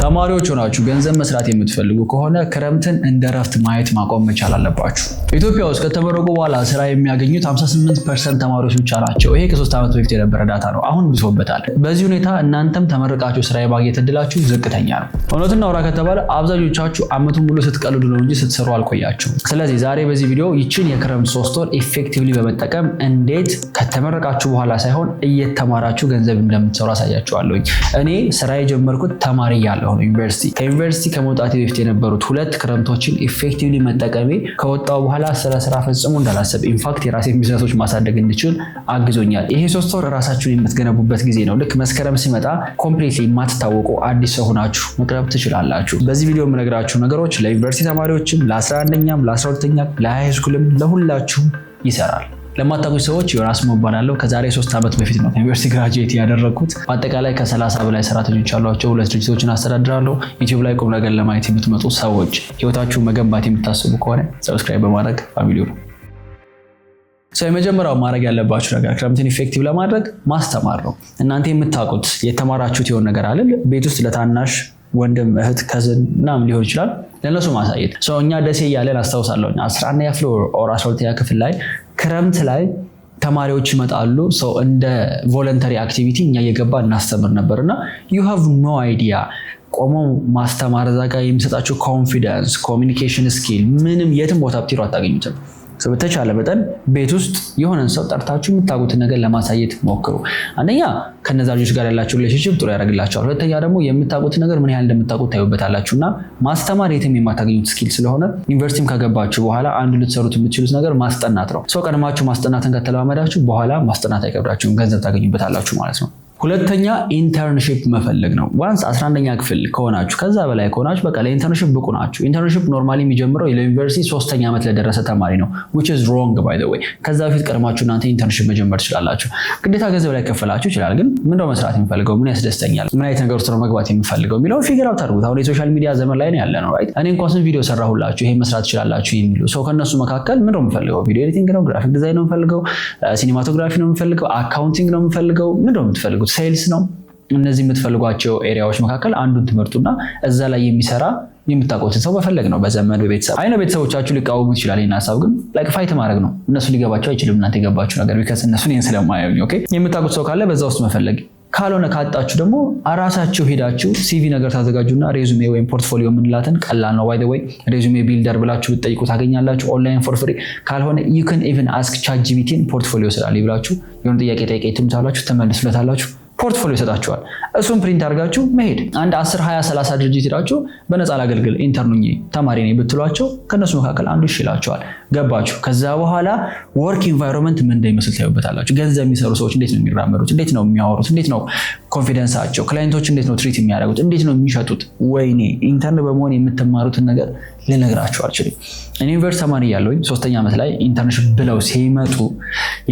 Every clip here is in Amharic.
ተማሪዎች ሆናችሁ ገንዘብ መስራት የምትፈልጉ ከሆነ ክረምትን እንደ ረፍት ማየት ማቆም መቻል አለባችሁ። ኢትዮጵያ ውስጥ ከተመረቁ በኋላ ስራ የሚያገኙት 58% ተማሪዎች ብቻ ናቸው። ይሄ ከ3 ዓመት በፊት የነበረ ዳታ ነው። አሁን ብሶበታል። በዚህ ሁኔታ እናንተም ተመርቃችሁ ስራ የማግኘት እድላችሁ ዝቅተኛ ነው። እውነቱን አውራ ከተባለ አብዛኞቻችሁ ዓመቱን ሙሉ ስትቀልዱ ነው እንጂ ስትሰሩ አልቆያችሁም። ስለዚህ ዛሬ በዚህ ቪዲዮ ይችን የክረምት 3 ወር ኢፌክቲቭሊ በመጠቀም እንዴት ከተመረቃችሁ በኋላ ሳይሆን እየተማራችሁ ገንዘብ እንደምትሰሩ አሳያችኋለሁ። እኔ ስራ የጀመርኩት ተማሪ ያለሁ ነው ዩኒቨርሲቲ። ከዩኒቨርሲቲ ከመውጣቴ በፊት የነበሩት 2 ክረምቶችን ኢፌክቲቭሊ መጠቀሜ ከወጣው በኋላ ስራ ፈጽሞ እንዳላሰብ ኢንፋክት የራሴን ቢዝነሶች ማሳደግ እንድችል አግዞኛል። ይሄ 3 ወር ራሳችሁን የምትገነቡበት ጊዜ ነው። ልክ መስከረም ሲመጣ ኮምፕሊትሊ የማትታወቁ አዲስ ሰው ሆናችሁ መቅረብ ትችላላችሁ። በዚህ ቪዲዮ የምነግራችሁ ነገሮች ለዩኒቨርሲቲ ተማሪዎችም፣ ለ11ኛም፣ ለ12ኛም፣ ለሃይስኩልም ለሁላችሁም ይሰራል። ለማታውቁ ሰዎች ዮናስ እባላለሁ። ከዛሬ 3 ዓመት በፊት ነው ዩኒቨርሲቲ ግራጁዌት ያደረኩት። በአጠቃላይ ከ30 በላይ ሰራተኞች ያሏቸው 2 ድርጅቶችን አስተዳድራለሁ። ዩቲዩብ ላይ ቁም ነገር ለማየት የምትመጡ ሰዎች ህይወታችሁን መገንባት የምታስቡ ከሆነ ሰብስክራይብ በማድረግ ፋሚሊው ነው። የመጀመሪያው ማድረግ ያለባችሁ ነገር ክረምትን ኢፌክቲቭ ለማድረግ ማስተማር ነው። እናንተ የምታውቁት የተማራችሁት የሆነ ነገር አለ ቤት ውስጥ ለታናሽ ወንድም እህት ከዝን ምናምን ሊሆን ይችላል ለነሱ ማሳየት። እኛ ደሴ እያለን አስታውሳለሁ 11ኛ ፍሎር ኦር 12ኛ ክፍል ላይ ክረምት ላይ ተማሪዎች ይመጣሉ። እንደ ቮለንተሪ አክቲቪቲ እኛ እየገባ እናስተምር ነበርና you have no idea ቆሞ ማስተማር እዛ ጋር የሚሰጣችሁ ኮንፊደንስ፣ ኮሚኒኬሽን ስኪል ምንም የትም ቦታ ብትሄዱ አታገኙትም። በተቻለ መጠን ቤት ውስጥ የሆነን ሰው ጠርታችሁ የምታውቁትን ነገር ለማሳየት ሞክሩ። አንደኛ ከነዛ ልጆች ጋር ያላችሁ ሪሌሽንሺፕ ጥሩ ያደርግላችኋል። ሁለተኛ ደግሞ የምታውቁትን ነገር ምን ያህል እንደምታውቁት ታዩበታላችሁና ማስተማር የትም የማታገኙት ስኪል ስለሆነ ዩኒቨርሲቲም ከገባችሁ በኋላ አንዱ ልትሰሩት የምትችሉት ነገር ማስጠናት ነው። ቀድማችሁ ማስጠናትን ከተለማመዳችሁ በኋላ ማስጠናት አይከብዳችሁም፣ ገንዘብ ታገኙበታላችሁ ማለት ነው። ሁለተኛ ኢንተርንሺፕ መፈለግ ነው። ዋንስ 11ኛ ክፍል ከሆናችሁ ከዛ በላይ ከሆናችሁ በቃ ለኢንተርንሺፕ ብቁ ናችሁ። ኢንተርንሺፕ ኖርማሊ የሚጀምረው ለዩኒቨርሲቲ 3ኛ ዓመት ለደረሰ ተማሪ ነው which is wrong by the way። ከዛ በፊት ቀድማችሁ እናንተ ኢንተርንሺፕ መጀመር ትችላላችሁ። ግዴታ ገንዘብ ላይ ከፈላችሁ ይችላል። ግን ምንድነው መስራት የምፈልገው፣ ምን ያስደስተኛል፣ ምን አይነት ነገር ውስጥ ነው መግባት የምፈልገው የሚለው ፊገር አውት አድርጉት። አሁን የሶሻል ሚዲያ ዘመን ላይ ነው ያለ ነው ራይት። እኔ እንኳን ስንት ቪዲዮ ሰራሁላችሁ ይሄን መስራት ትችላላችሁ የሚሉ ከነሱ መካከል ምንድነው የምፈልገው፣ ቪዲዮ ኤዲቲንግ ነው፣ ግራፊክ ዲዛይን ነው የምፈልገው፣ ሲኒማቶግራፊ ነው የምፈልገው፣ አካውንቲንግ ነው የምፈልገው፣ ምንድነው የምትፈልጉት፣ ሴልስ ነው። እነዚህ የምትፈልጓቸው ኤሪያዎች መካከል አንዱን ትምህርቱና እዛ ላይ የሚሰራ የምታውቁትን ሰው መፈለግ ነው። በዘመን በቤተሰብ አይነ ቤተሰቦቻችሁ ሊቃወሙ ይችላል። ይሄን ሐሳብ ግን ላይክ ፋይት ማድረግ ነው። እነሱ ሊገባቸው አይችልም እናንተ የገባችሁ ነገር ቢከስ እነሱ እኔን ስለማያዩኝ ኦኬ። የምታውቁት ሰው ካለ በዛ ውስጥ መፈለግ፣ ካልሆነ ካጣችሁ ደግሞ ራሳችሁ ሄዳችሁ ሲቪ ነገር ታዘጋጁና ሬዙሜ ወይም ፖርትፎሊዮ የምንላትን ቀላል ነው ባይ ዘ ወይ ሬዙሜ ቢልደር ብላችሁ ብትጠይቁ ታገኛላችሁ ኦንላይን ፎር ፍሪ። ካልሆነ you can even ask ChatGPT ፖርትፎሊዮ ስላለ ይብላችሁ የሆነ ጥያቄ ትምታላችሁ፣ ተመልሱለታላችሁ፣ ፖርትፎሊዮ ይሰጣችኋል። እሱን ፕሪንት አድርጋችሁ መሄድ። አንድ 10 20 30 ድርጅት ሄዳችሁ በነፃ ላገልግል ኢንተርኑኝ ተማሪ ነኝ ብትሏቸው ከነሱ መካከል አንዱ ይሽላችኋል። ገባችሁ? ከዛ በኋላ ወርክ ኢንቫይሮንመንት ምን እንደሚመስል ታዩበታላችሁ። ገንዘብ የሚሰሩ ሰዎች እንዴት ነው የሚራመዱት፣ እንዴት ነው የሚያወሩት፣ እንዴት ነው ኮንፊደንሳቸው፣ ክላይንቶች እንዴት ነው ትሪት የሚያደርጉት፣ እንዴት ነው የሚሸጡት። ወይኔ ኢንተርን በመሆን የምትማሩትን ነገር ልነግራችሁ አልችልም። እኔ ዩኒቨርሲቲ ተማሪ ያለሁኝ 3ኛ ዓመት ላይ ኢንተርንሺፕ ብለው ሲመጡ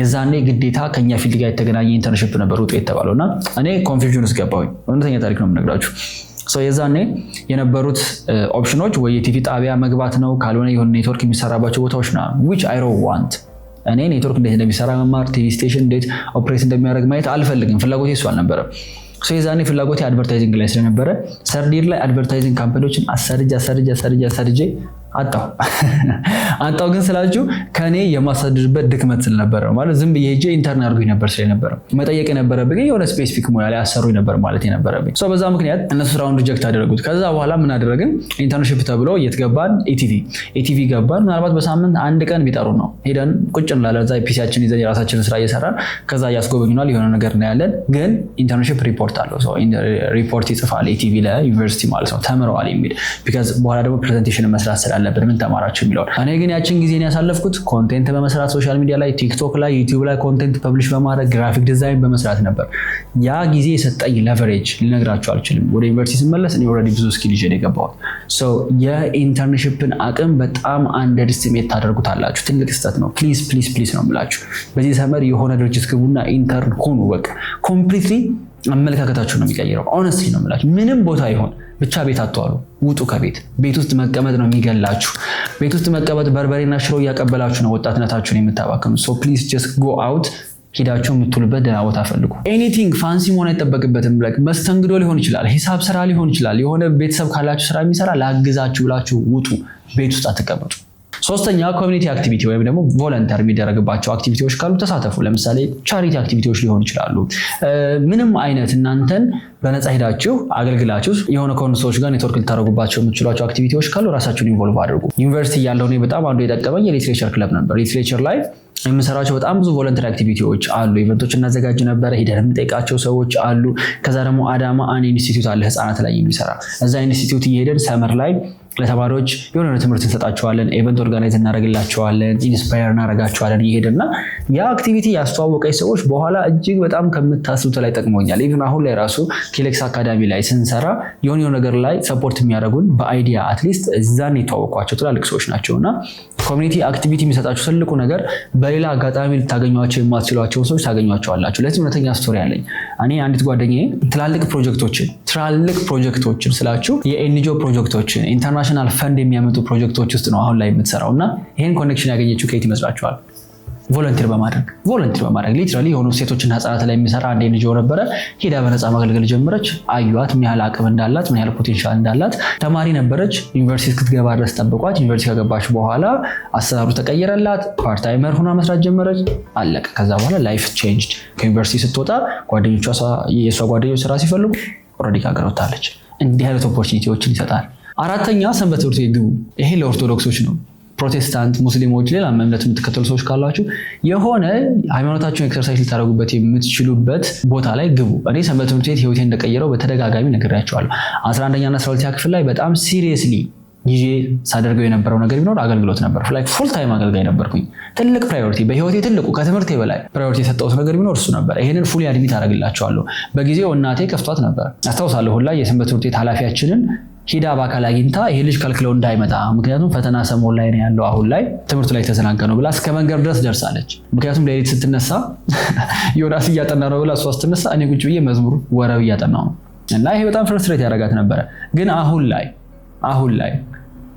የዛኔ ግዴታ ከኛ ፊልድ ጋር የተገናኘ ኢንተርንሺፕ ነበር ውጡ የተባለውና እኔ ኮንፊውዥን ውስጥ ገባሁኝ። እውነተኛ ታሪክ ነው የምነግራችሁ። የዛኔ የነበሩት ኦፕሽኖች ወይ የቲቪ ጣቢያ መግባት ነው፣ ካልሆነ የሆነ ኔትወርክ የሚሰራባቸው ቦታዎች ና which I don't want። እኔ ኔትወርክ እንዴት እንደሚሰራ መማር፣ ቲቪ ስቴሽን እንዴት ኦፕሬት እንደሚያደርግ ማየት አልፈልግም። ፍላጎቴ እሱ አልነበረም። የዛኔ ፍላጎቴ አድቨርታይዚንግ ላይ ስለነበረ ሰርዲር ላይ አድቨርታይዚንግ ካምፓኒዎችን አሰርጄ አጣው። ግን ስላችሁ ከኔ የማሳደድበት ድክመት ስለነበረ ማለት ዝም ብዬ ሄጄ ኢንተርን አድርጎኝ ነበር ስለነበረ መጠየቅ የነበረብኝ የሆነ ስፔሲፊክ ሙያ ላይ አሰሩኝ ነበር ማለት የነበረብኝ። በዛ ምክንያት እነሱ ስራውን ሪጀክት አደረጉት። ከዛ በኋላ ምን አደረግን? ኢንተርንሺፕ ተብሎ የትገባን ኢቲቪ ገባን። ምናልባት በሳምንት አንድ ቀን ቢጠሩ ነው ሄደን ቁጭ እንላለን። እዛ ፒሲያችን ይዘን የራሳችንን ስራ እየሰራን ከዛ ያስጎበኙናል። የሆነ ነገር ነው ያለን። ግን ኢንተርንሺፕ ሪፖርት አለው። ሪፖርት ይጽፋል ኢቲቪ ለዩኒቨርሲቲ ማለት ነው ተምረዋል የሚል ቢካዝ በኋላ ደግሞ ፕሬዘንቴሽን መስራት ስላለበት ምን ተማራችሁ የሚለው። እኔ ግን ያችን ጊዜን ያሳለፍኩት ኮንቴንት በመስራት ሶሻል ሚዲያ ላይ ቲክቶክ ላይ ዩቲዩብ ላይ ኮንቴንት ፐብሊሽ በማድረግ ግራፊክ ዲዛይን በመስራት ነበር። ያ ጊዜ የሰጠኝ ሌቨሬጅ ልነግራችሁ አልችልም። ወደ ዩኒቨርሲቲ ስመለስ እኔ ኦልሬዲ ብዙ ስኪል ይዤ የገባሁት። የኢንተርንሺፕን አቅም በጣም አንደርስቲሜት ታደርጉታላችሁ። ትልቅ ስህተት ነው። ፕሊዝ ነው የምላችሁ። በዚህ ሰመር የሆነ ድርጅት ግቡና ኢንተርን ሆኑ። በቃ ኮምፕሊትሊ አመለካከታችሁ ነው የሚቀይረው። ኦነስትሊ ነው የምላችሁ። ምንም ቦታ ይሆን ብቻ ቤት አትዋሉ፣ ውጡ ከቤት። ቤት ውስጥ መቀመጥ ነው የሚገላችሁ። ቤት ውስጥ መቀመጥ በርበሬና ሽሮ እያቀበላችሁ ነው ወጣትነታችሁን የምታባክኑ። ፕሊዝ ጀስት ጎ አውት ሄዳችሁ የምትውሉበት ደህና ቦታ ፈልጉ። ኤኒቲንግ ፋንሲ መሆን አይጠበቅበትም። መስተንግዶ ሊሆን ይችላል፣ ሂሳብ ስራ ሊሆን ይችላል። የሆነ ቤተሰብ ካላችሁ ስራ የሚሰራ ላግዛችሁ ብላችሁ ውጡ። ቤት ውስጥ አትቀመጡ። ሶስተኛ ኮሚኒቲ አክቲቪቲ ወይም ደግሞ ቮለንተር የሚደረግባቸው አክቲቪቲዎች ካሉ ተሳተፉ። ለምሳሌ ቻሪቲ አክቲቪቲዎች ሊሆኑ ይችላሉ። ምንም አይነት እናንተን በነፃ ሄዳችሁ አገልግላችሁ የሆነ ከሆኑ ሰዎች ጋር ኔትወርክ ልታደርጉባቸው የምትችሏቸው አክቲቪቲዎች ካሉ ራሳችሁን ኢንቮልቭ አድርጉ። ዩኒቨርሲቲ ያለው እኔ በጣም አንዱ የጠቀመኝ የሊትሬቸር ክለብ ነበር። ሊትሬቸር ላይ የምንሰራቸው በጣም ብዙ ቮለንተሪ አክቲቪቲዎች አሉ። ኢቨንቶች እናዘጋጅ ነበረ። ሄደን የምንጠይቃቸው ሰዎች አሉ። ከዛ ደግሞ አዳማ አንድ ኢንስቲትዩት አለ ህፃናት ላይ የሚሰራ። እዛ ኢንስቲትዩት እየሄደን ሰመር ላይ ለተማሪዎች የሆነ ትምህርት እንሰጣቸዋለን፣ ኤቨንት ኦርጋናይዝ እናደርግላቸዋለን፣ ኢንስፓየር እናደርጋቸዋለን እየሄድና ያ አክቲቪቲ ያስተዋወቀኝ ሰዎች በኋላ እጅግ በጣም ከምታስቡት ላይ ጠቅሞኛል። ኢቭን አሁን ላይ ራሱ ኬሌክስ አካዳሚ ላይ ስንሰራ የሆነ ነገር ላይ ሰፖርት የሚያደርጉን በአይዲያ አትሊስት እዛን የተዋወቋቸው ትላልቅ ሰዎች ናቸውና ኮሚኒቲ አክቲቪቲ የሚሰጣችሁ ትልቁ ነገር በሌላ አጋጣሚ ልታገኟቸው የማትችሏቸውን ሰዎች ታገኟቸዋላችሁ። ለዚህ እውነተኛ ስቶሪ አለኝ። እኔ አንዲት ጓደኛዬ ትላልቅ ፕሮጀክቶችን ስላችሁ የኤንጂኦ ፕሮጀክቶችን ኢንተርናሽናል ፈንድ የሚያመጡ ፕሮጀክቶች ውስጥ ነው አሁን ላይ የምትሰራው እና ይህን ኮኔክሽን ያገኘችው ከየት ይመስላችኋል? ቮለንቲር በማድረግ ሊትራሊ የሆኑ ሴቶችና ህጻናት ላይ የሚሰራ አንድ ኤንጂኦ ነበረ። ሄዳ በነፃ ማገልገል ጀመረች። አዩት ምን ያህል አቅም እንዳላት፣ ምን ያህል ፖቴንሻል እንዳላት። ተማሪ ነበረች። ዩኒቨርሲቲ እስክትገባ ድረስ ጠብቋት። ዩኒቨርሲቲ ከገባች በኋላ አሰራሩ ተቀየረላት። ፓርታይመር ሆና መስራት ጀመረች። አለቀ። ከዛ በኋላ ላይፍ ቼንጅድ። ከዩኒቨርሲቲ ስትወጣ የእሷ ጓደኞች ስራ ሲፈልጉ ኦልሬዲ ከሀገር ወጥታለች። እንዲህ አይነት ኦፖርቹኒቲዎችን ይሰጣል። አራተኛ ሰንበት ትምህርት ቤት ግቡ። ይሄ ለኦርቶዶክሶች ነው። ፕሮቴስታንት፣ ሙስሊሞች፣ ሌላ እምነት የምትከተሉ ሰዎች ካላችሁ የሆነ ሃይማኖታችሁን ኤክሰርሳይዝ ልታደርጉበት የምትችሉበት ቦታ ላይ ግቡ። እኔ ሰንበት ትምህርት ቤት ህይወቴን እንደቀየረው በተደጋጋሚ ነግሬያቸዋለሁ። 11ኛና 12ኛ ክፍል ላይ በጣም ሲሪየስሊ ይዤ ሳደርገው የነበረው ነገር ቢኖር አገልግሎት ነበር። ፉል ታይም አገልጋይ ነበርኩኝ። ትልቅ ፕራዮሪቲ በህይወቴ ትልቁ ከትምህርቴ በላይ ፕራዮሪቲ የሰጠሁት ነገር ቢኖር እሱ ነበር። ይሄንን ፉሊ አድሚት አደርግላቸዋለሁ። በጊዜው እናቴ ከፍቷት ነበር። አስታውሳለሁ ሁላ የሰንበት ትምህርት ቤት ኃላፊያችንን ሂዳ በአካል አግኝታ ይሄ ልጅ ከልክለው እንዳይመጣ ምክንያቱም ፈተና ሰሞን ላይ ነው ያለው፣ አሁን ላይ ትምህርቱ ላይ ተዘናጋ ነው ብላ እስከ መንገድ ድረስ ደርሳለች። ምክንያቱም ሌሊት ስትነሳ ዮናስ እያጠና ነው ብላ እሷ ስትነሳ እኔ ቁጭ ብዬ መዝሙር ወረብ እያጠናው ነው እና ይሄ በጣም ፍርስትሬት ያደርጋት ነበረ። ግን አሁን ላይ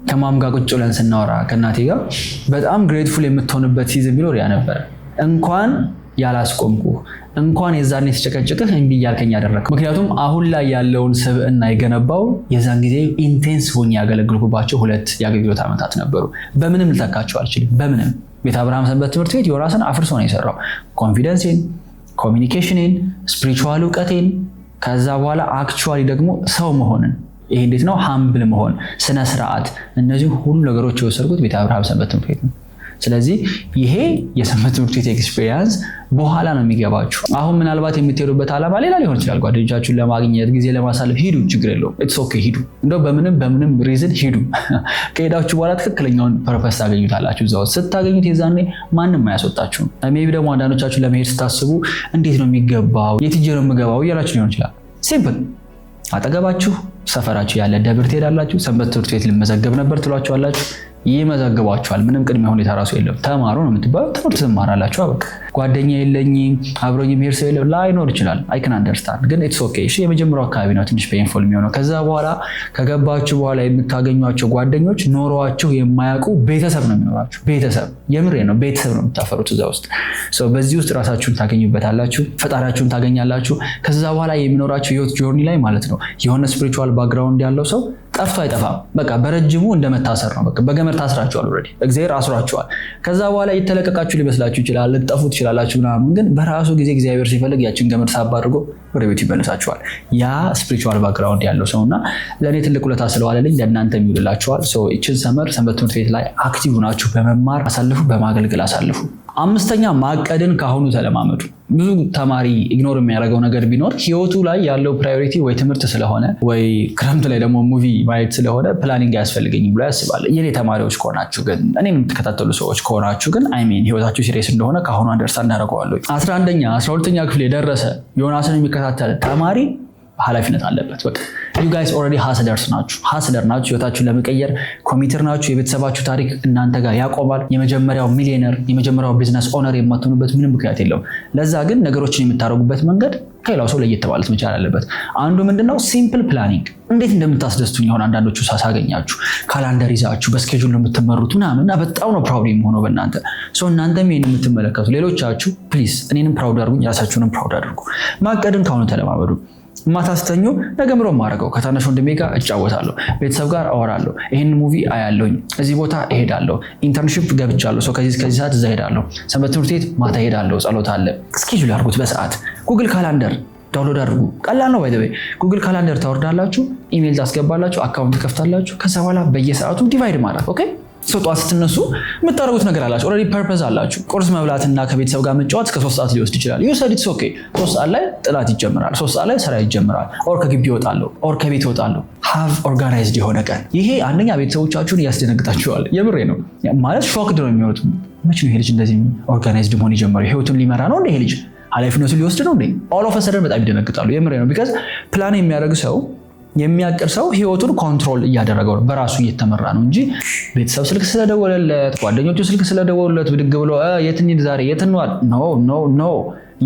ከማም ጋር ቁጭ ብለን ስናወራ ከእናቴ ጋር በጣም ግሬትፉል የምትሆንበት ሲዝን ቢኖር ያ ነበረ። እንኳን ያላስቆምኩ እንኳን የዛኔ የተጨቀጨቅህ እምቢ እያልከኝ ያደረግከው። ምክንያቱም አሁን ላይ ያለውን ስብዕና የገነባው የዛን ጊዜ ኢንቴንስ ሆኜ ያገለግልኩባቸው 2 የአገልግሎት ዓመታት ነበሩ። በምንም ልተካቸው አልችልም። በምንም ቤተ አብርሃም ሰንበት ትምህርት ቤት ዮናስን አፍርሶ ነው የሰራው። ኮንፊደንሴን፣ ኮሚኒኬሽኔን፣ ስፒሪቹዋል እውቀቴን፣ ከዛ በኋላ አክቹዋሊ ደግሞ ሰው መሆንን፣ ይሄ እንዴት ነው ሃምብል መሆን፣ ስነ ስርዓት፣ እነዚህ ሁሉ ነገሮች የወሰድኩት ቤተ አብርሃም ሰንበት ትምህርት ቤት ነው። ስለዚህ ይሄ የሰንበት ትምህርት ቤት ኤክስፔሪየንስ በኋላ ነው የሚገባችሁ። አሁን ምናልባት የምትሄዱበት ዓላማ ሌላ ሊሆን ይችላል። ጓደኞቻችሁን ለማግኘት ጊዜ ለማሳለፍ ሂዱ፣ ችግር የለውም። ኢትስ ኦኬ ሂዱ። እንደው በምንም ሪዝን ሂዱ። ከሄዳችሁ በኋላ ትክክለኛውን ፐርፐስ ታገኙታላችሁ። እዛው ስታገኙት የዛኔ ማንም አያስወጣችሁም። ሜይ ቢ ደግሞ አንዳንዶቻችሁ ለመሄድ ስታስቡ እንዴት ነው የሚገባው፣ የት ሄጄ ነው የምገባው እያላችሁ ሊሆን ይችላል። ሲምፕል አጠገባችሁ ሰፈራችሁ ያለ ደብር ትሄዳላችሁ። ሰንበት ትምህርት ቤት ልመዘገብ ነበር ትሏቸዋላችሁ። ይመዘግቧቸዋል። ምንም ቅድመ ሁኔታ ራሱ የለም። ተማሩ ነው የምትባለው። ትምህርት ትማራላችሁ። በቃ ጓደኛ የለኝም አብሮኝ የሚሄድ ሰው የለም ላይኖር ይችላል። አይ ካን አንደርስታንድ። ግን ኢትስ ኦኬ። እሺ የመጀመሪያው አካባቢ ነው ትንሽ ፔንፉል የሚሆነው። ከዛ በኋላ ከገባችሁ በኋላ የምታገኟቸው ጓደኞች ኖሯችሁ የማያውቁ ቤተሰብ ነው የሚኖራችሁ። ቤተሰብ የምሬ ነው። ቤተሰብ ነው የምታፈሩት እዛ ውስጥ። በዚህ ውስጥ ራሳችሁን ታገኙበታላችሁ፣ ፈጣሪያችሁን ታገኛላችሁ። ከዛ በኋላ የሚኖራችሁ ህይወት ጆርኒ ላይ ማለት ነው የሆነ ስፒሪቹዋል ባክግራውንድ ያለው ሰው ጠፍቶ አይጠፋም። በቃ በረጅሙ እንደመታሰር ነው። በቃ በገመድ ታስራችኋል። ኦልሬዲ እግዚአብሔር አስሯችኋል። ከዛ በኋላ የተለቀቃችሁ ሊመስላችሁ ይችላል፣ ልትጠፉ ትችላላችሁ ምናምን። ግን በራሱ ጊዜ እግዚአብሔር ሲፈልግ ያችን ገመድ ሳብ አድርጎ ወደ ቤቱ ይመልሳችኋል። ያ ስፒሪቹዋል ባክግራውንድ ያለው ሰውና ለእኔ ትልቅ ውለታ ስለዋለልኝ ለእናንተ የሚውልላችኋል። ይችን ሰመር ሰንበት ትምህርት ቤት ላይ አክቲቭ ናችሁ። በመማር አሳልፉ፣ በማገልገል አሳልፉ። 5ኛ ማቀድን ካሁኑ ተለማመዱ። ብዙ ተማሪ ኢግኖር የሚያደርገው ነገር ቢኖር ህይወቱ ላይ ያለው ፕራዮሪቲ ወይ ትምህርት ስለሆነ ወይ ክረምት ላይ ደግሞ ሙቪ ማየት ስለሆነ ፕላኒንግ አያስፈልገኝም ብሎ ያስባል። የኔ ተማሪዎች ከሆናችሁ ግን እኔ የምትከታተሉ ሰዎች ከሆናችሁ ግን ህይወታችሁ ሲሪየስ እንደሆነ ካሁኑ አንደርስታንድ እናደርገዋለሁ። 11ኛ 12ኛ ክፍል የደረሰ ዮናስን የሚከታተል ተማሪ ኃላፊነት አለበት። በቃ ዩ ጋይስ ኦልሬዲ ሃስለር ናችሁ። ህይወታችሁን ለመቀየር ኮሚትር ናችሁ። የቤተሰባችሁ ታሪክ እናንተ ጋር ያቆማል። የመጀመሪያው ሚሊዮነር፣ የመጀመሪያው ቢዝነስ ኦነር የማትሆኑበት ምንም ምክንያት የለውም። ለዛ ግን ነገሮችን የምታደርጉበት መንገድ ከሌላው ሰው ለየት ማለት መቻል አለበት። አንዱ ምንድነው ሲምፕል ፕላኒንግ። እንዴት እንደምታስደስቱኝ አሁን አንዳንዶቹ ሳገኛችሁ ካላንደር ይዛችሁ በስኬጁል ነው የምትመሩት ምናምን እና በጣም ነው ፕራውድ የምሆነው በእናንተ። እናንተም ይሄን የምትመለከቱ ሌሎቻችሁ ፕሊዝ እኔንም ፕራውድ አድርጉኝ፣ ራሳችሁንም ፕራውድ አድርጉ። ማቀድን ካሁኑ ተለማመዱ። ማታስተኙ ነገ ምሮ ማረገው ከታናሽ ወንድሜ ጋር እጫወታለሁ፣ ቤተሰብ ጋር አወራለሁ፣ ይሄን ሙቪ አያለሁኝ፣ እዚህ ቦታ እሄዳለሁ፣ ኢንተርንሺፕ ገብቻለሁ፣ ከዚህ ሰዓት እዛ እሄዳለሁ፣ ሰንበት ትምህርት ቤት ማታ እሄዳለሁ፣ ጸሎት አለ። ስኬጁል አድርጉት በሰዓት። ጉግል ካላንደር ዳውንሎድ አድርጉ። ቀላል ነው። ባይ ዘ ወይ ጉግል ካላንደር ታወርዳላችሁ፣ ኢሜል ታስገባላችሁ፣ አካውንት ከፍታላችሁ። ከዛ በኋላ በየሰዓቱ ዲቫይድ ማድረግ ኦኬ። ጠዋት ስትነሱ የምታደርጉት ነገር አላችሁ። ኦልሬዲ ፐርፐዝ አላችሁ። ቁርስ መብላትና ከቤተሰብ ጋር መጫወት እስከ 3 ሰዓት ሊወስድ ይችላል። ዩሰዲትስ ኦኬ። 3 ሰዓት ላይ ጥናት ይጀምራል፣ 3 ሰዓት ላይ ስራ ይጀምራል፣ ኦር ከግቢ እወጣለሁ፣ ኦር ከቤት እወጣለሁ። ሃቭ ኦርጋናይዝድ የሆነ ቀን። ይሄ አንደኛ ቤተሰቦቻችሁን ያስደነግጣችኋል። የምሬ ነው ማለት ሾክድ ነው የሚሆኑት። መቼ ነው ይሄ ልጅ እንደዚህ ኦርጋናይዝድ መሆን የጀመረው? ህይወቱን ሊመራ ነው እንደ ይሄ ልጅ ኃላፊነቱን ሊወስድ ነው እንዴ? ኦል ኦፍ አ ሰደን በጣም ይደነግጣሉ። የምሬ ነው። ቢካዝ ፕላን የሚያደርግ ሰው የሚያቅር ሰው ህይወቱን ኮንትሮል እያደረገው ነው፣ በራሱ እየተመራ ነው እንጂ ቤተሰብ ስልክ ስለደወለለት ጓደኞቹ ስልክ ስለደወሉለት ብድግ ብሎ የት እንሂድ ዛሬ የት እንዋል ኖ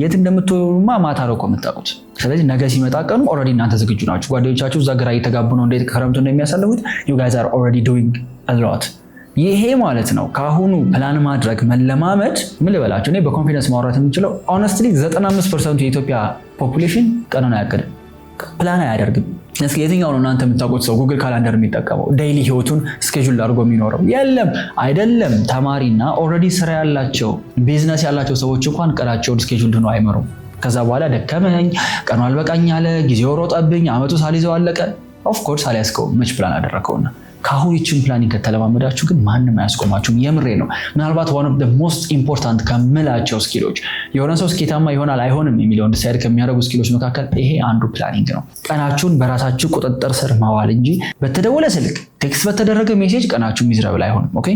የት እንደምትሆኑማ ማታ ነው እኮ የምታውቁት። ስለዚህ ነገ ሲመጣ ቀኑ ኦልሬዲ እናንተ ዝግጁ ናችሁ። ጓደኞቻችሁ እዛ ግራ እየተጋቡ ነው እንዴት ክረምቱ እንደሚያሳልፉት። ዩ ጋይዝ አር ኦልሬዲ ዱዊንግ አ ሎት። ይሄ ማለት ነው ከአሁኑ ፕላን ማድረግ መለማመድ። ምን ልበላችሁ እኔ በኮንፊደንስ ማውራት የምችለው ሆነስትሊ 95% የኢትዮጵያ ፖፑሌሽን ቀኑን አያቅድም፣ ፕላን አያደርግም። እስኪ የትኛው ነው እናንተ የምታውቁት ሰው ጉግል ካላንደር የሚጠቀመው ዴይሊ ህይወቱን ስኬጁል አድርጎ የሚኖረው? የለም አይደለም። ተማሪና ኦልሬዲ ስራ ያላቸው ቢዝነስ ያላቸው ሰዎች እንኳን ቀናቸውን ስኬጁል ነው አይመሩም። ከዛ በኋላ ደከመኝ፣ ቀኑ አልበቃኝ አለ፣ ጊዜው ሮጠብኝ፣ አመቱ ሳልይዘው አለቀ። ኦፍኮርስ አልያዝከውም፣ መች ፕላን አደረከውና። ከአሁን ይችን ፕላኒንግ ከተለማመዳችሁ ግን ማንም አያስቆማችሁም። የምሬ ነው። ምናልባት ዋን ኦፍ ዘ ሞስት ኢምፖርታንት ከምላቸው ስኪሎች የሆነ ሰው ስኬታማ ይሆናል አይሆንም የሚለውን ዲሳይድ ከሚያደርጉ ስኪሎች መካከል ይሄ አንዱ ፕላኒንግ ነው። ቀናችሁን በራሳችሁ ቁጥጥር ስር ማዋል እንጂ በተደወለ ስልክ ቴክስት በተደረገ ሜሴጅ ቀናችሁ ሚዝረብል አይሆንም። ኦኬ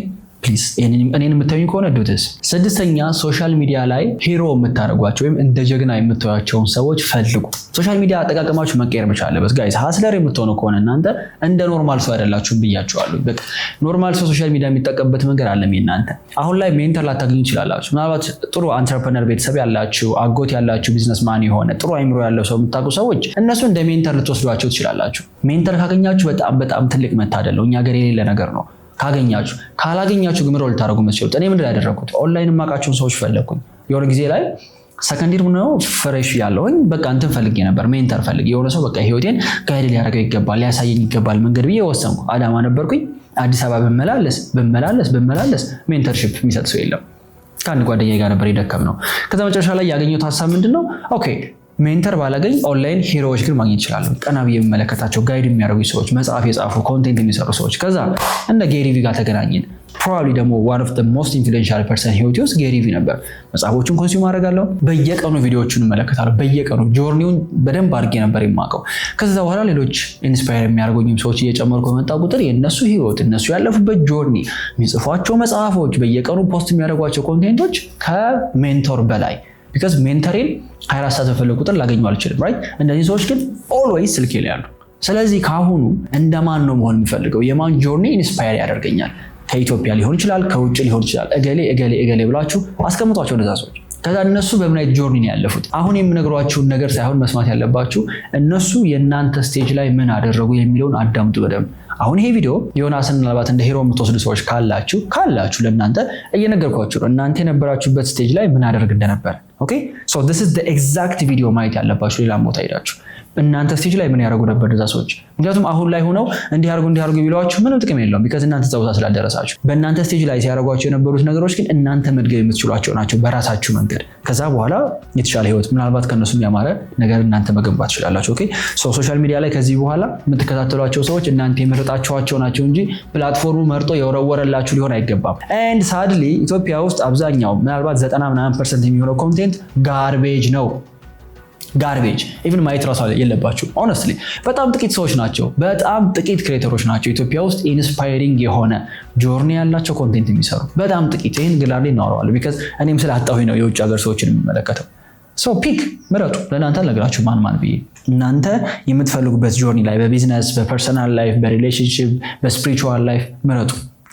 ፕሊዝ እኔን የምታዩኝ ከሆነ ዱትስ። 6ኛ ሶሻል ሚዲያ ላይ ሂሮ የምታደርጓቸው ወይም እንደ ጀግና የምታዩቸውን ሰዎች ፈልጉ። ሶሻል ሚዲያ አጠቃቀማችሁ መቀየር መቻል አለበት ጋይስ። ሀስለር የምትሆኑ ከሆነ እናንተ እንደ ኖርማል ሰው አይደላችሁም ብያችኋለሁ። በቃ ኖርማል ሰው ሶሻል ሚዲያ የሚጠቀምበት መንገድ አለም። እናንተ አሁን ላይ ሜንተር ላታገኙ ይችላላችሁ። ምናልባት ጥሩ አንትረፕረነር ቤተሰብ ያላችሁ፣ አጎት ያላችሁ፣ ቢዝነስማን የሆነ ጥሩ አይምሮ ያለው ሰው የምታውቁ ሰዎች እነሱ እንደ ሜንተር ልትወስዷቸው ትችላላችሁ። ሜንተር ካገኛችሁ በጣም ትልቅ መታደል ነው። እኛ ሀገር የሌለ ነገር ነው። ካገኛችሁ ካላገኛችሁ ግን ምሮ ልታደርጉ መስሎት። እኔ ምንድን ያደረኩት ኦንላይን የማውቃቸውን ሰዎች ፈለኩኝ። የሆነ ጊዜ ላይ ሰከንዲር ነው ፍሬሽ ያለውኝ በቃ እንትን ፈልጌ ነበር፣ ሜንተር ፈልጌ የሆነ ሰው በቃ ህይወቴን ጋይድ ሊያደርገው ይገባል፣ ሊያሳየኝ ይገባል መንገድ ብዬ ወሰንኩ። አዳማ ነበርኩኝ። አዲስ አበባ ብመላለስ ሜንተርሺፕ የሚሰጥ ሰው የለም። ከአንድ ጓደኛዬ ጋር ነበር የደከም ነው። ከዛ መጨረሻ ላይ ያገኘሁት ሀሳብ ምንድነው? ኦኬ ሜንተር ባላገኝ ኦንላይን ሂሮዎች ግን ማግኘት ይችላሉ። ቀና ብዬ የምመለከታቸው ጋይድ የሚያደርጉ ሰዎች፣ መጽሐፍ የጻፉ ኮንቴንት የሚሰሩ ሰዎች። ከዛ እንደ ጌሪ ቪ ጋር ተገናኘን። ፕሮባብሊ ደግሞ ዋን ኦፍ ዘ ሞስት ኢንፍሉዌንሻል ፐርሰን ህይወቴ ውስጥ ጌሪ ቪ ነበር። መጽሐፎቹን ኮንሱም አደርጋለሁ። በየቀኑ ቪዲዮዎቹን እመለከታለሁ። በየቀኑ ጆርኒውን በደንብ አድርጌ ነበር የማውቀው። ከዛ በኋላ ሌሎች ኢንስፓየር የሚያደርጉኝም ሰዎች እየጨመርኩ በመጣ ቁጥር የእነሱ ህይወት፣ እነሱ ያለፉበት ጆርኒ፣ የሚጽፏቸው መጽሐፎች፣ በየቀኑ ፖስት የሚያደርጓቸው ኮንቴንቶች ከሜንቶር በላይ ቢካዝ ሜንተሬን 24 ሰዓት በፈለጉ ቁጥር ላገኘው አልችልም። ራይት እነዚህ ሰዎች ግን ኦልዌይስ ስልኬ ላይ ያሉ። ስለዚህ ከአሁኑ እንደማን ነው መሆን የሚፈልገው? የማን ጆርኒ ኢንስፓየር ያደርገኛል? ከኢትዮጵያ ሊሆን ይችላል፣ ከውጭ ሊሆን ይችላል። እገሌ ብላችሁ አስቀምጧቸው እነዛ ሰዎች። ከዛ እነሱ በምን አይነት ጆርኒ ነው ያለፉት? አሁን የምነግሯችሁን ነገር ሳይሆን መስማት ያለባችሁ እነሱ የእናንተ ስቴጅ ላይ ምን አደረጉ የሚለውን አዳምጡ በደንብ። አሁን ይሄ ቪዲዮ ዮናስን ምናልባት እንደ ሂሮ የምትወስዱ ሰዎች ካላችሁ ለእናንተ እየነገርኳችሁ ነው። እናንተ የነበራችሁበት ስቴጅ ላይ ምን አደርግ እንደነበር። ኦኬ ሶ this is the exact ቪዲዮ ማየት ያለባችሁ። ሌላ ቦታ ሄዳችሁ እናንተ ስቴጅ ላይ ምን ያደርጉ ነበር እነዛ ሰዎች። ምክንያቱም አሁን ላይ ሆነው እንዲያርጉ ቢሏችሁ ምንም ጥቅም የለውም። ቢካዝ እናንተ እዛ ቦታ ስላደረሳችሁ። በእናንተ ስቴጅ ላይ ሲያደርጓቸው የነበሩት ነገሮች ግን እናንተ መድገም የምትችሏቸው ናቸው በራሳችሁ መንገድ። ከዛ በኋላ የተሻለ ህይወት ምናልባት ከነሱ ያማረ ነገር እናንተ መገንባት ትችላላችሁ። ኦኬ ሶ ሶሻል ሚዲያ ላይ ከዚህ በኋላ የምትከታተሏቸው ሰዎች እናንተ የመረጣችኋቸው ናቸው እንጂ ፕላትፎርሙ መርጦ የወረወረላችሁ ሊሆን አይገባም። ኤንድ ሳድሊ ኢትዮጵያ ውስጥ አብዛኛው ምናልባት 90% የሚሆነው ኮንቴንት ጋርቤጅ ነው። ጋርቤጅ ኢቭን ማየት ራሱ የለባችሁ። ሆነስትሊ በጣም ጥቂት ሰዎች ናቸው፣ በጣም ጥቂት ክሬተሮች ናቸው ኢትዮጵያ ውስጥ ኢንስፓይሪንግ የሆነ ጆርኒ ያላቸው ኮንቴንት የሚሰሩ በጣም ጥቂት። ይህን ግላሌ እናወራዋለን ቢካዝ እኔም ስላጣሁኝ ነው የውጭ ሀገር ሰዎችን የሚመለከተው። ሶ ፒክ ምረጡ። ለእናንተ ነግራችሁ ማን ብዬ እናንተ የምትፈልጉበት ጆርኒ ላይ በቢዝነስ፣ በፐርሰናል ላይፍ፣ በሪሌሽንሽፕ፣ በስፒሪቹዋል ላይፍ ምረጡ።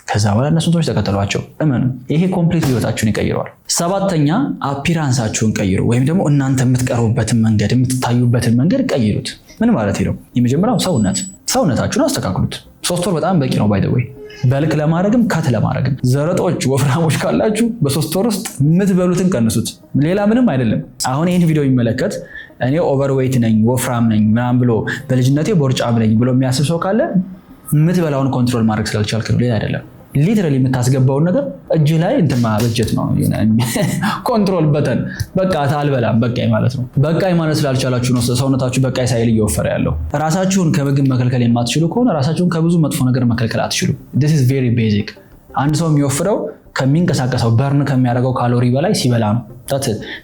ከዛ በኋላ እነሱን ሰዎች ተከተሏቸው። እመኑ፣ ይሄ ኮምፕሊት ህይወታችሁን ይቀይረዋል። ሰባተኛ አፒራንሳችሁን ቀይሩ፣ ወይም ደግሞ እናንተ የምትቀርቡበትን መንገድ የምትታዩበትን መንገድ ቀይሩት። ምን ማለት ነው? የመጀመሪያው ሰውነታችሁን አስተካክሉት። 3 ወር በጣም በቂ ነው። ባይ ዘ ወይ በልክ ለማድረግም ከት ለማድረግም ዘረጦች ወፍራሞች ካላችሁ በ3 ወር ውስጥ የምትበሉትን ቀንሱት። ሌላ ምንም አይደለም። አሁን ይህን ቪዲዮ የሚመለከት እኔ ኦቨርዌይት ነኝ ወፍራም ነኝ ምናምን ብሎ በልጅነቴ ቦርጫም ነኝ ብሎ የሚያስብ ሰው ካለ የምትበላውን ኮንትሮል ማድረግ ስላልቻልክ ነው፣ ሌላ አይደለም። ሊትራሊ የምታስገባውን ነገር እጅ ላይ እንትን ማበጀት ነው። ኮንትሮል በተን በቃ አልበላም በቃኝ ማለት ነው። በቃኝ ማለት ስላልቻላችሁ ነው ሰውነታችሁ በቃኝ ሳይል እየወፈረ ያለው። ራሳችሁን ከምግብ መከልከል የማትችሉ ከሆነ ራሳችሁን ከብዙ መጥፎ ነገር መከልከል አትችሉ። this is very basic። አንድ ሰው የሚወፍረው ከሚንቀሳቀሰው በርን ከሚያደርገው ካሎሪ በላይ ሲበላ ነው።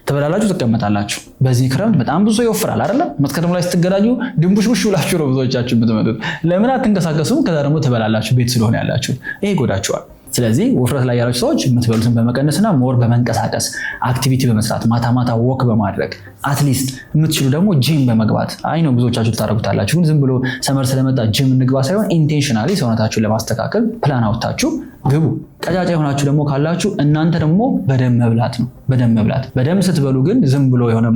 ትበላላችሁ፣ ትቀመጣላችሁ። በዚህ ክረምት በጣም ብዙ ይወፍራል አይደለም? መስከረም ላይ ስትገናኙ ድንቡሽቡሽ ብላችሁ ነው ብዙዎቻችሁ የምትመጡት። ለምን አትንቀሳቀሱም? ከዛ ደግሞ ትበላላችሁ፣ ቤት ስለሆነ ያላችሁ። ይሄ ይጎዳችኋል። ስለዚህ ውፍረት ላይ ያላችሁ ሰዎች የምትበሉትን በመቀነስና ሞር በመንቀሳቀስ አክቲቪቲ በመስራት ማታ ወክ በማድረግ አትሊስት የምትችሉ ደግሞ ጂም በመግባት አይ ነው ብዙዎቻችሁ ታደርጉታላችሁ። ግን ዝም ብሎ ሰመር ስለመጣ ጂም እንግባ ሳይሆን ኢንቴንሽናሊ ሰውነታችሁን ለማስተካከል ፕላን አውጥታችሁ ግቡ። ቀጫጫ የሆናችሁ ደግሞ ካላችሁ እናንተ ደግሞ በደንብ መብላት ነው። በደንብ ስትበሉ ግን ዝም ብሎ የሆነ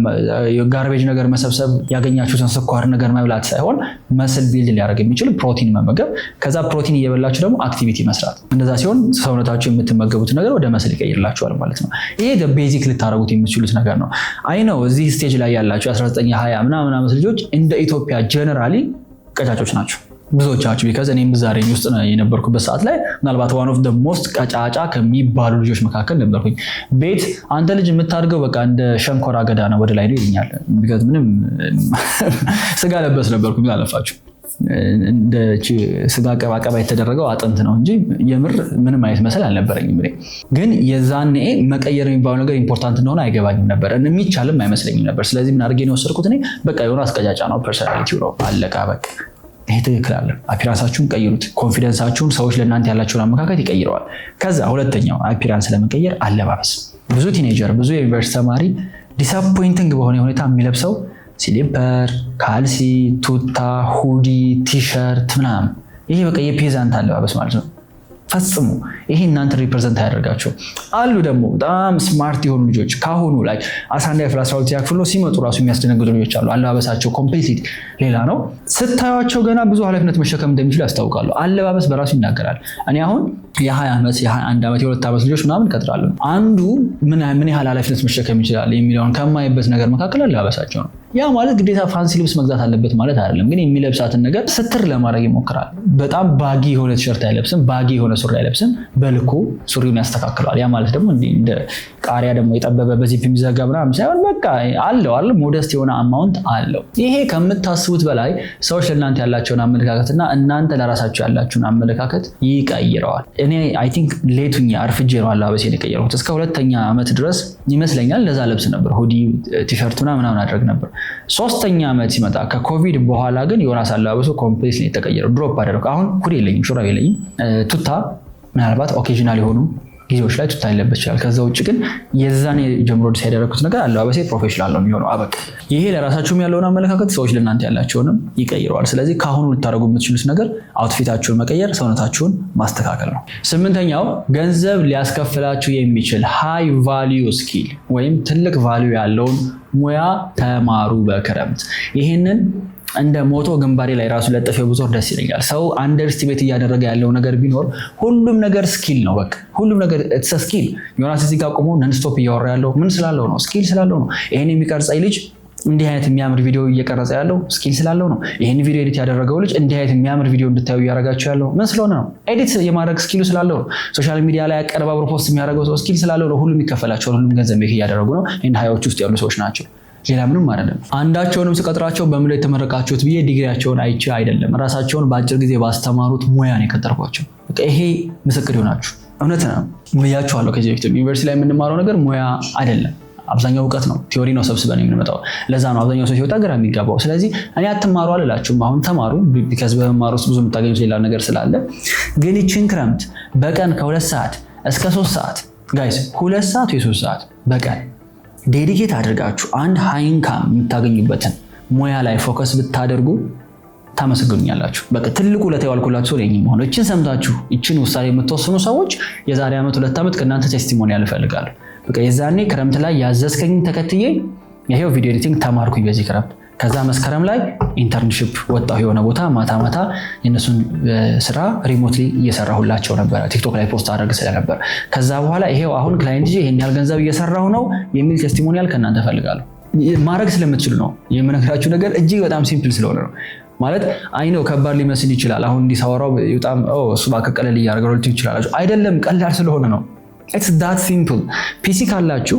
ጋርቤጅ ነገር መሰብሰብ ያገኛችሁትን ስኳር ነገር መብላት ሳይሆን መስል ቢልድ ሊያደርግ የሚችል ፕሮቲን መመገብ፣ ከዛ ፕሮቲን እየበላችሁ ደግሞ አክቲቪቲ መስራት። እንደዛ ሲሆን ሰውነታችሁ የምትመገቡት ነገር ወደ መስል ይቀይርላችኋል ማለት ነው። ይሄ ቤዚክ ልታደርጉት የምትችሉት ነገር ነው። አይ ነው እዚህ ስቴጅ ላይ ያላችሁ 19 20 ምናምን ዓመት ልጆች እንደ ኢትዮጵያ ጀነራሊ ቀጫጮች ናቸው ብዙዎቻችሁ። ቢካዝ እኔም ዛሬ ውስጥ የነበርኩበት ሰዓት ላይ ምናልባት ዋን ኦፍ ደ ሞስት ቀጫጫ ከሚባሉ ልጆች መካከል ነበርኩኝ። ቤት አንተ ልጅ የምታድገው በቃ እንደ ሸንኮራ አገዳ ነው ወደ ላይ ነው ይልኛል። ቢካዝ ምንም ስጋ ለበስ ነበርኩኝ። አለፋችሁ እንደ ስጋ ቀባቀባ የተደረገው አጥንት ነው እንጂ የምር ምንም አይነት መሰል አልነበረኝም። ግን የዛኔ መቀየር የሚባለው ነገር ኢምፖርታንት እንደሆነ አይገባኝም ነበር፣ የሚቻልም አይመስለኝም ነበር። ስለዚህ ምን አድርጌ ነው የወሰድኩት? እኔ በቃ የሆነ አስቀጫጫ ነው ፐርሶናሊቲው ነው አለቃ በቃ። ይሄ ትክክል አለ። አፒራንሳችሁን ቀይሩት። ኮንፊደንሳችሁን፣ ሰዎች ለእናንተ ያላቸውን አመለካከት ይቀይረዋል። ከዛ ሁለተኛው አፒራንስ ለመቀየር አለባበስ። ብዙ ቲኔጀር፣ ብዙ የዩኒቨርሲቲ ተማሪ ዲስአፖይንቲንግ በሆነ ሁኔታ የሚለብሰው ስሊፐር፣ ካልሲ፣ ቱታ፣ ሁዲ፣ ቲሸርት ምናምን። ይሄ በቃ የፔዛንት አለባበስ ማለት ነው። ፈጽሙ ይሄ እናንተ ሪፕሬዘንት አያደርጋቸው። አሉ ደግሞ በጣም ስማርት የሆኑ ልጆች ካሁኑ ላይ 11 ክፍል 12 ክፍል ነው ሲመጡ ራሱ የሚያስደነግጡ ልጆች አሉ። አለባበሳቸው ኮምፕሊትሊ ሌላ ነው። ስታዩቸው ገና ብዙ ኃላፊነት መሸከም እንደሚችሉ ያስታውቃሉ። አለባበስ በራሱ ይናገራል። እኔ አሁን የ20 ዓመት የ21 ዓመት የ2 ዓመት ልጆች ምናምን እቀጥራለሁ። አንዱ ምን ያህል ኃላፊነት መሸከም ይችላል የሚለውን ከማይበት ነገር መካከል አለባበሳቸው ነው። ያ ማለት ግዴታ ፋንሲ ልብስ መግዛት አለበት ማለት አይደለም። ግን የሚለብሳትን ነገር ስትር ለማድረግ ይሞክራል። በጣም ባጊ የሆነ ቲሸርት አይለብስም፣ ባጊ የሆነ ሱሪ አይለብስም። በልኩ ሱሪውን ያስተካክለዋል። ያ ማለት ደግሞ እንደ ቃሪያ ደግሞ የጠበበ በዚፕ የሚዘጋ ምናምን ሳይሆን በቃ አለው ሞደስት የሆነ አማውንት አለው። ይሄ ከምታስቡት በላይ ሰዎች ለእናንተ ያላቸውን አመለካከትና እናንተ ለራሳቸው ያላችሁን አመለካከት ይቀይረዋል። እኔ አይ ቲንክ ሌቱኛ አርፍጄ ነው አለባበሴን የቀየርኩት። እስከ 2ኛ ዓመት ድረስ ይመስለኛል ለዛ ለብስ ነበር፣ ሁዲ ቲሸርት ምናምን አድርግ ነበር። 3ኛ ዓመት ሲመጣ ከኮቪድ በኋላ ግን ዮናስ አለባበሱ ኮምፕሊትሊ የተቀየረው። ድሮፕ አደረኩ። አሁን ሁዲ የለኝም፣ ሹራብ የለኝም። ቱታ ምናልባት ኦኬዥናል የሆኑ ጊዜዎች ላይ ቱታ ሊለበስ ይችላል። ከዛ ውጭ ግን የዛኔ ጀምሮ ዲሳይድ ያደረኩት ነገር አለባበሴ ፕሮፌሽናል ነው የሚሆነው። አበቃ። ይሄ ለራሳችሁም ያለውን አመለካከት ሰዎች ለእናንተ ያላቸውንም ይቀይረዋል። ስለዚህ ከአሁኑ ልታደርጉ የምትችሉት ነገር አውትፊታችሁን መቀየር፣ ሰውነታችሁን ማስተካከል ነው። 8ኛው ገንዘብ ሊያስከፍላችሁ የሚችል ሃይ ቫሊዩ ስኪል ወይም ትልቅ ቫሊዩ ያለውን ሙያ ተማሩ በክረምት። ይህንን እንደ ሞቶ ግንባሬ ላይ ራሱ ለጥፌው ብዙ ደስ ይለኛል። ሰው አንደርስቲሜት እያደረገ ያለው ነገር ቢኖር ሁሉም ነገር ስኪል ነው። በቃ ሁሉም ነገር ኢትስ ስኪል። ዮናስ እዚህ ጋር ቆሞ ነንስቶፕ እያወራ ያለው ምን ስላለው ነው? ስኪል ስላለው ነው። ይሄን የሚቀርጸኝ ልጅ እንዲህ አይነት የሚያምር ቪዲዮ እየቀረጸ ያለው ስኪል ስላለው ነው። ይሄን ቪዲዮ ኤዲት ያደረገው ልጅ እንዲህ አይነት የሚያምር ቪዲዮ እንድታዩ እያደረጋችሁ ያለው ምን ስለሆነ ነው? ኤዲት የማድረግ ስኪሉ ስላለው ነው። ሶሻል ሚዲያ ላይ አቀነባብሮ ፖስት የሚያደርገው ሰው ስኪል ስላለው ነው። ሁሉም ይከፈላቸዋል። ሁሉም ገንዘብ ሜክ እያደረጉ ነው። እንደ ሃያዎች ውስጥ ያሉ ሰዎች ናቸው። ሌላ ምንም አይደለም። አንዳቸውንም ስቀጥራቸው በምን ላይ የተመረቃችሁት ብዬ ዲግሪያቸውን አይቼ አይደለም፣ ራሳቸውን በአጭር ጊዜ ባስተማሩት ሙያ ነው የቀጠርኳቸው። ይሄ ምስክር ይሆናችሁ። እውነት ነው ብያችኋለሁ። ከዚህ በፊት ዩኒቨርሲቲ ላይ የምንማረው ነገር ሙያ አይደለም፣ አብዛኛው እውቀት ነው። ቲዮሪ ነው ሰብስበን የምንመጣው። ለዛ ነው አብዛኛው ሰው ሲወጣ ግራ የሚጋባው። ስለዚህ እኔ አትማሩ አልላችሁም። አሁን ተማሩ፣ ቢካዝ በመማር ውስጥ ብዙ የምታገኙት ሌላ ነገር ስላለ። ግን ይችን ክረምት በቀን ከ2 ሰዓት እስከ 3 ሰዓት ጋይስ፣ 2 ሰዓት ወይ 3 ሰዓት በቀን ዴዲኬት አድርጋችሁ አንድ ሃይ ኢንካም የምታገኙበትን ሙያ ላይ ፎከስ ብታደርጉ ታመሰግኑኛላችሁ። በቃ ትልቁ ለተዋልኩላችሁ ነኝ መሆን እቺን ሰምታችሁ እቺን ውሳኔ የምትወስኑ ሰዎች የዛሬ ዓመት 2 ዓመት ከእናንተ ቴስቲሞኒያል እፈልጋለሁ። በቃ የዛኔ ክረምት ላይ ያዘዝከኝ ተከትዬ ይሄው ቪዲዮ ኤዲቲንግ ተማርኩኝ በዚህ ክረምት። ከዛ መስከረም ላይ ኢንተርንሺፕ ወጣሁ የሆነ ቦታ ማታ የነሱን ስራ ሪሞትሊ እየሰራሁላቸው ነበር። ቲክቶክ ላይ ፖስት አደረግ ስለነበር ከዛ በኋላ ይሄው አሁን ክላይንት ይሄን ያህል ገንዘብ እየሰራሁ ነው የሚል ቴስቲሞኒያል ከእናንተ እፈልጋለሁ። ማድረግ ስለምትችሉ ነው የምነግራችሁ ነገር እጅግ በጣም ሲምፕል ስለሆነ ነው። ማለት አይነው ከባድ ሊመስል ይችላል። አሁን እንዲሳወራው በጣም እሱ ባከቀለል እያደረገው ልትዩ ይችላልላችሁ። አይደለም ቀላል ስለሆነ ነው። ኢትስ ዳት ሲምፕል። ፒሲ ካላችሁ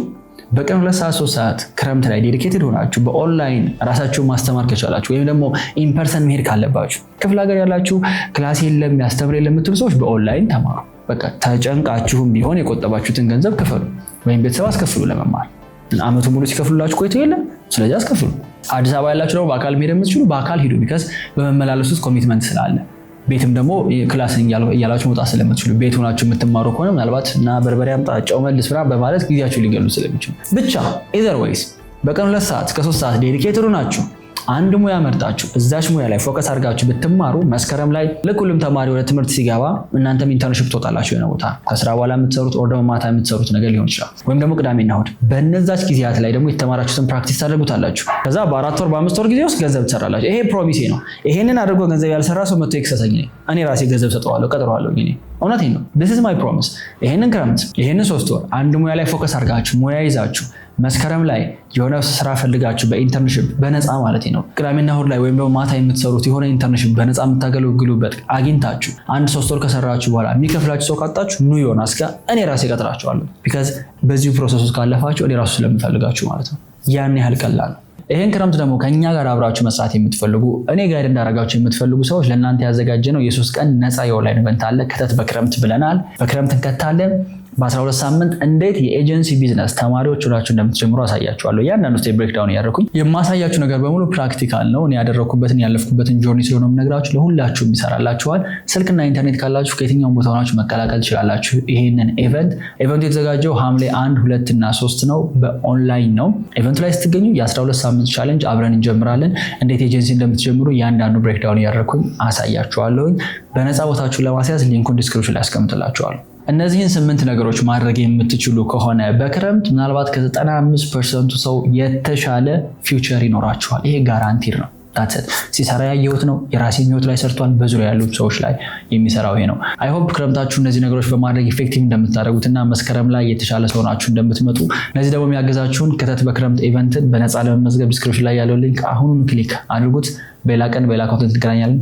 በቀን 2 ሰዓት 3 ሰዓት ክረምት ላይ ዴዲኬትድ ሆናችሁ በኦንላይን ራሳችሁን ማስተማር ከቻላችሁ ወይም ደግሞ ኢንፐርሰን መሄድ ካለባችሁ ክፍለ ሀገር ያላችሁ ክላስ የለም ያስተምር የለም የምትሉ ሰዎች በኦንላይን ተማሩ። በቃ ተጨንቃችሁም ቢሆን የቆጠባችሁትን ገንዘብ ክፈሉ ወይም ቤተሰብ አስከፍሉ ለመማር። አመቱ ሙሉ ሲከፍሉላችሁ ቆይቶ የለም ስለዚህ አስከፍሉ። አዲስ አበባ ያላችሁ ደግሞ በአካል መሄድ የምትችሉ በአካል ሂዱ። ቢካዝ በመመላለስ ውስጥ ኮሚትመንት ስላለ ቤትም ደግሞ ክላስ እያላችሁ መውጣት ስለምትችሉ ቤት ሆናችሁ የምትማሩ ከሆነ ምናልባት እና በርበሬ አምጣ ጨው መልስ ምናምን በማለት ጊዜያችሁ ሊገሉ ስለሚችሉ ብቻ ኢዘር ዌይስ በቀን 2 ሰዓት እስከ 3 ሰዓት ዴዲኬትድ ናችሁ አንድ ሙያ መርጣችሁ እዛች ሙያ ላይ ፎከስ አድርጋችሁ ብትማሩ መስከረም ላይ ለሁሉም ተማሪ ወደ ትምህርት ሲገባ እናንተም ኢንተርንሺፕ ትወጣላችሁ የሆነ ቦታ ከስራ በኋላ የምትሰሩት ወር ደግሞ ማታ የምትሰሩት ነገር ሊሆን ይችላል። ወይም ደግሞ ቅዳሜና እሑድ በእነዛች ጊዜያት ላይ ደግሞ የተማራችሁትን ፕራክቲስ ታደርጉታላችሁ። ከዛ በ4 ወር በ5 ወር ጊዜ ውስጥ ገንዘብ ትሰራላችሁ። ይሄ ፕሮሚሴ ነው። ይሄንን አድርጎ ገንዘብ ያልሰራ ሰው መጥቶ ይክሰሰኝ። እኔ ራሴ ገንዘብ ሰጠዋለሁ ቀጥረዋለሁ። እውነቴን ነው። this is my promise። ይሄንን ክረምት ይሄንን 3 ወር አንድ ሙያ ላይ ፎከስ አድርጋችሁ ሙያ ይዛችሁ መስከረም ላይ የሆነ ስራ ፈልጋችሁ በኢንተርንሺፕ በነፃ ማለት ነው ቅዳሜና እሑድ ላይ ወይም ደግሞ ማታ የምትሰሩት የሆነ ኢንተርንሺፕ በነፃ የምታገለግሉበት አግኝታችሁ 1-3 ወር ከሰራችሁ በኋላ የሚከፍላችሁ ሰው ካጣችሁ ኑ ዮናስ ጋር እኔ ራሴ ቀጥራችኋለሁ። ቢካዝ በዚህ ፕሮሰስ ውስጥ ካለፋችሁ እኔ ራሱ ስለምፈልጋችሁ ማለት ነው። ያን ያህል ቀላል ነው። ይሄን ክረምት ደግሞ ከኛ ጋር አብራችሁ መስራት የምትፈልጉ እኔ ጋር እንዳረጋችሁ የምትፈልጉ ሰዎች ለእናንተ ያዘጋጀ ነው የ3 ቀን ነፃ የኦንላይን ኢቨንት አለ። ከተት በክረምት ብለናል። በክረምት እንከታለን። በ12 ሳምንት እንዴት የኤጀንሲ ቢዝነስ ተማሪዎች ሆናችሁ እንደምትጀምሩ አሳያችኋለሁ። ያንዳንዱ ስቴፕ ብሬክዳውን ያደረኩኝ የማሳያችሁ ነገር በሙሉ ፕራክቲካል ነው። እኔ ያደረኩበትን ያለፍኩበትን ጆርኒ ስለሆነ የምነግራችሁ ለሁላችሁም ይሰራላችኋል። ስልክና ኢንተርኔት ካላችሁ ከየትኛውም ቦታ ሆናችሁ መቀላቀል ትችላላችሁ። ይሄንን ኢቨንቱ የተዘጋጀው ሐምሌ 1፣ 2 እና 3 ነው። በኦንላይን ነው። ኢቨንቱ ላይ ስትገኙ የ12 ሳምንት ቻሌንጅ አብረን እንጀምራለን። እንዴት ኤጀንሲ እንደምትጀምሩ ያንዳንዱ ብሬክዳውን ያደረኩኝ አሳያችኋለሁ። በነፃ ቦታችሁን ለማስያዝ ሊንኩን ዲስክሪፕሽን ላይ አስቀምጥላችኋለሁ። እነዚህን 8 ነገሮች ማድረግ የምትችሉ ከሆነ በክረምት ምናልባት ከ95% ሰው የተሻለ ፊውቸር ይኖራችኋል። ይሄ ጋራንቲድ ነው። ታትት ሲሰራ ያየሁት ነው። የራሴን ህይወት ላይ ሰርቷል። በዙሪያ ያሉት ሰዎች ላይ የሚሰራው ይሄ ነው። አይ ሆፕ ክረምታችሁ እነዚህ ነገሮች በማድረግ ኢፌክቲቭ እንደምታደርጉትና መስከረም ላይ የተሻለ ሰው ናችሁ እንደምትመጡ። እነዚህ ደግሞ የሚያገዛችሁን ከተት በክረምት ኢቨንትን በነፃ ለመመዝገብ ዲስክሪፕሽን ላይ ያለው ሊንክ አሁኑን ክሊክ አድርጉት። በሌላ ቀን በሌላ ኮንተንት እንገናኛለን።